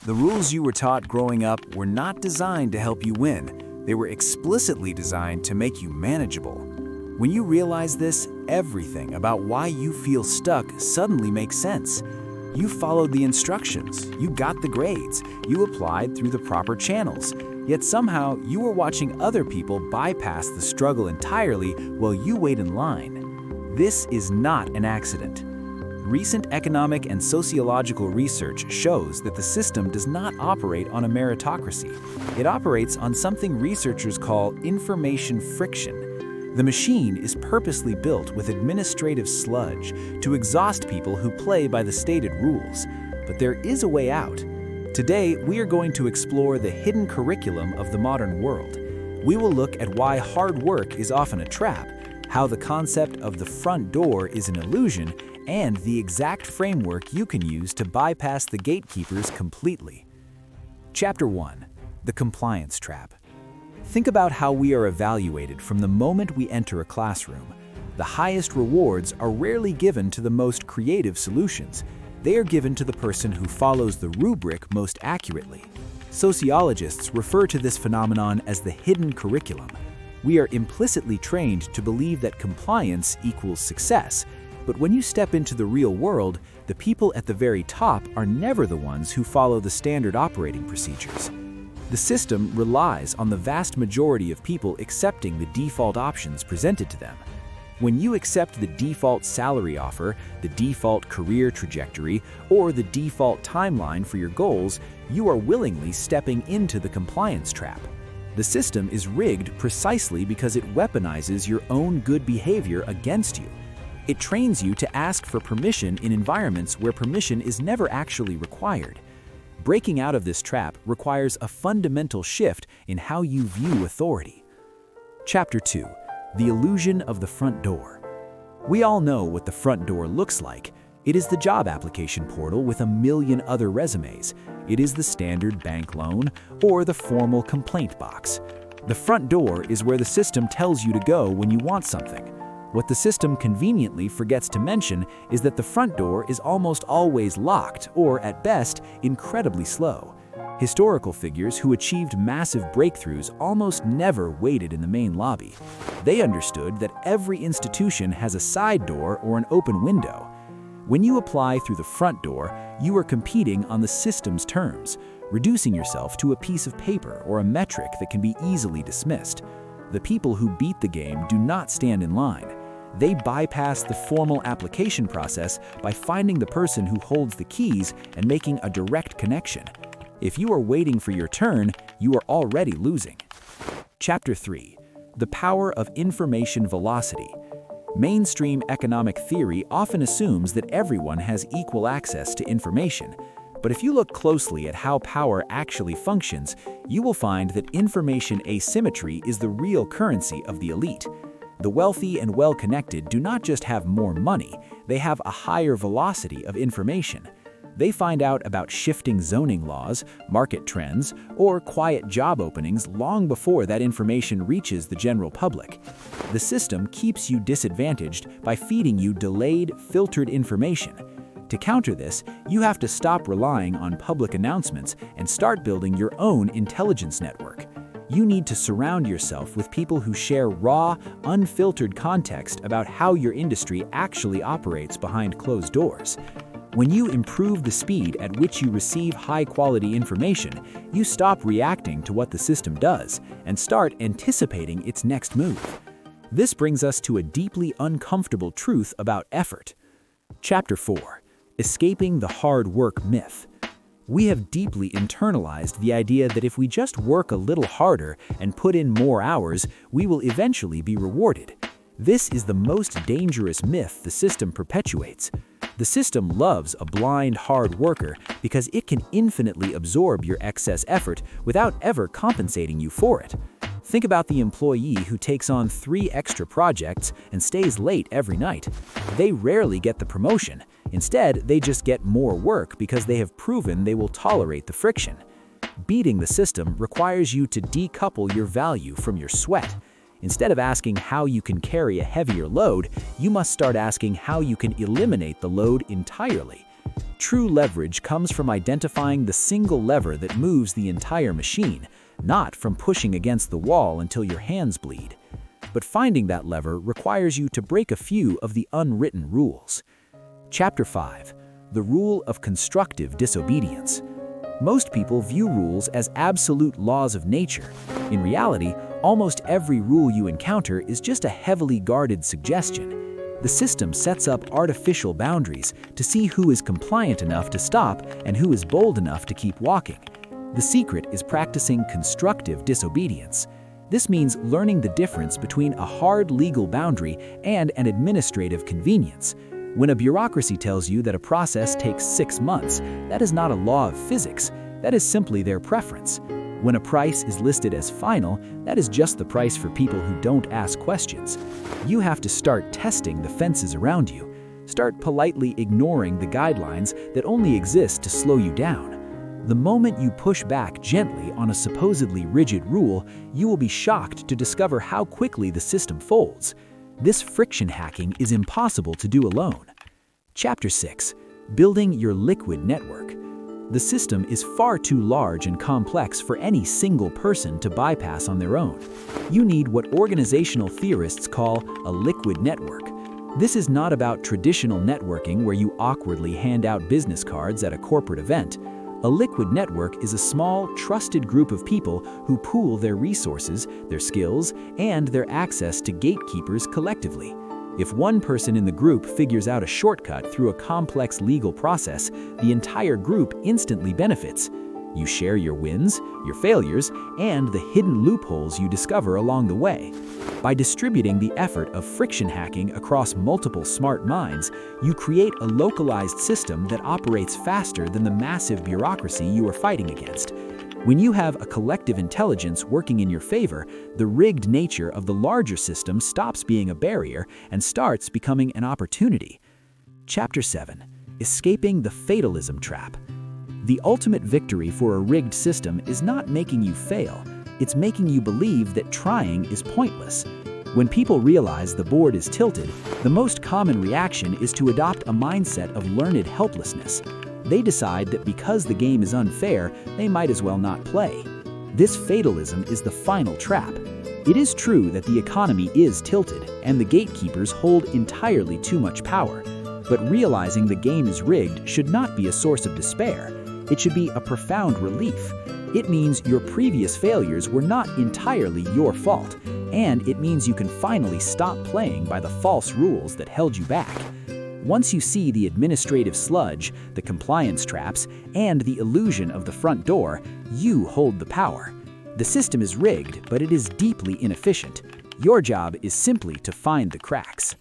The rules you were taught growing up were not designed to help you win. They were explicitly designed to make you manageable. When you realize this, everything about why you feel stuck suddenly makes sense. You followed the instructions, you got the grades, you applied through the proper channels, yet somehow you were watching other people bypass the struggle entirely while you wait in line. This is not an accident. Recent economic and sociological research shows that the system does not operate on a meritocracy. It operates on something researchers call information friction. The machine is purposely built with administrative sludge to exhaust people who play by the stated rules. But there is a way out. Today, we are going to explore the hidden curriculum of the modern world. We will look at why hard work is often a trap, how the concept of the front door is an illusion, and the exact framework you can use to bypass the gatekeepers completely. Chapter 1. The Compliance Trap. Think about how we are evaluated from the moment we enter a classroom. The highest rewards are rarely given to the most creative solutions. They are given to the person who follows the rubric most accurately. Sociologists refer to this phenomenon as the hidden curriculum. We are implicitly trained to believe that compliance equals success, but when you step into the real world, the people at the very top are never the ones who follow the standard operating procedures. The system relies on the vast majority of people accepting the default options presented to them. When you accept the default salary offer, the default career trajectory, or the default timeline for your goals, you are willingly stepping into the compliance trap. The system is rigged precisely because it weaponizes your own good behavior against you. It trains you to ask for permission in environments where permission is never actually required. Breaking out of this trap requires a fundamental shift in how you view authority. Chapter 2. The Illusion of the Front Door. We all know what the front door looks like. It is the job application portal with a million other resumes. It is the standard bank loan or the formal complaint box. The front door is where the system tells you to go when you want something. What the system conveniently forgets to mention is that the front door is almost always locked or, at best, incredibly slow. Historical figures who achieved massive breakthroughs almost never waited in the main lobby. They understood that every institution has a side door or an open window. When you apply through the front door, you are competing on the system's terms, reducing yourself to a piece of paper or a metric that can be easily dismissed. The people who beat the game do not stand in line. They bypass the formal application process by finding the person who holds the keys and making a direct connection. If you are waiting for your turn, you are already losing. Chapter 3. The Power of Information Velocity. Mainstream economic theory often assumes that everyone has equal access to information. But if you look closely at how power actually functions, you will find that information asymmetry is the real currency of the elite. The wealthy and well-connected do not just have more money, they have a higher velocity of information. They find out about shifting zoning laws, market trends, or quiet job openings long before that information reaches the general public. The system keeps you disadvantaged by feeding you delayed, filtered information. To counter this, you have to stop relying on public announcements and start building your own intelligence network. You need to surround yourself with people who share raw, unfiltered context about how your industry actually operates behind closed doors. When you improve the speed at which you receive high-quality information, you stop reacting to what the system does and start anticipating its next move. This brings us to a deeply uncomfortable truth about effort. Chapter 4. Escaping the hard work myth. We have deeply internalized the idea that if we just work a little harder and put in more hours, we will eventually be rewarded. This is the most dangerous myth the system perpetuates. The system loves a blind hard worker because it can infinitely absorb your excess effort without ever compensating you for it. Think about the employee who takes on 3 extra projects and stays late every night. They rarely get the promotion. Instead, they just get more work because they have proven they will tolerate the friction. Beating the system requires you to decouple your value from your sweat. Instead of asking how you can carry a heavier load, you must start asking how you can eliminate the load entirely. True leverage comes from identifying the single lever that moves the entire machine, not from pushing against the wall until your hands bleed. But finding that lever requires you to break a few of the unwritten rules. Chapter 5. The Rule of Constructive Disobedience. Most people view rules as absolute laws of nature. In reality, almost every rule you encounter is just a heavily guarded suggestion. The system sets up artificial boundaries to see who is compliant enough to stop and who is bold enough to keep walking. The secret is practicing constructive disobedience. This means learning the difference between a hard legal boundary and an administrative convenience. When a bureaucracy tells you that a process takes 6 months, that is not a law of physics, that is simply their preference. When a price is listed as final, that is just the price for people who don't ask questions. You have to start testing the fences around you. Start politely ignoring the guidelines that only exist to slow you down. The moment you push back gently on a supposedly rigid rule, you will be shocked to discover how quickly the system folds. This friction hacking is impossible to do alone. Chapter 6. Building your liquid network. The system is far too large and complex for any single person to bypass on their own. You need what organizational theorists call a liquid network. This is not about traditional networking where you awkwardly hand out business cards at a corporate event. A liquid network is a small, trusted group of people who pool their resources, their skills, and their access to gatekeepers collectively. If one person in the group figures out a shortcut through a complex legal process, the entire group instantly benefits. You share your wins, your failures, and the hidden loopholes you discover along the way. By distributing the effort of friction hacking across multiple smart minds, you create a localized system that operates faster than the massive bureaucracy you are fighting against. When you have a collective intelligence working in your favor, the rigged nature of the larger system stops being a barrier and starts becoming an opportunity. Chapter 7. Escaping the fatalism trap. The ultimate victory for a rigged system is not making you fail, it's making you believe that trying is pointless. When people realize the board is tilted, the most common reaction is to adopt a mindset of learned helplessness. They decide that because the game is unfair, they might as well not play. This fatalism is the final trap. It is true that the economy is tilted and the gatekeepers hold entirely too much power. But realizing the game is rigged should not be a source of despair. It should be a profound relief. It means your previous failures were not entirely your fault, and it means you can finally stop playing by the false rules that held you back. Once you see the administrative sludge, the compliance traps, and the illusion of the front door, you hold the power. The system is rigged, but it is deeply inefficient. Your job is simply to find the cracks.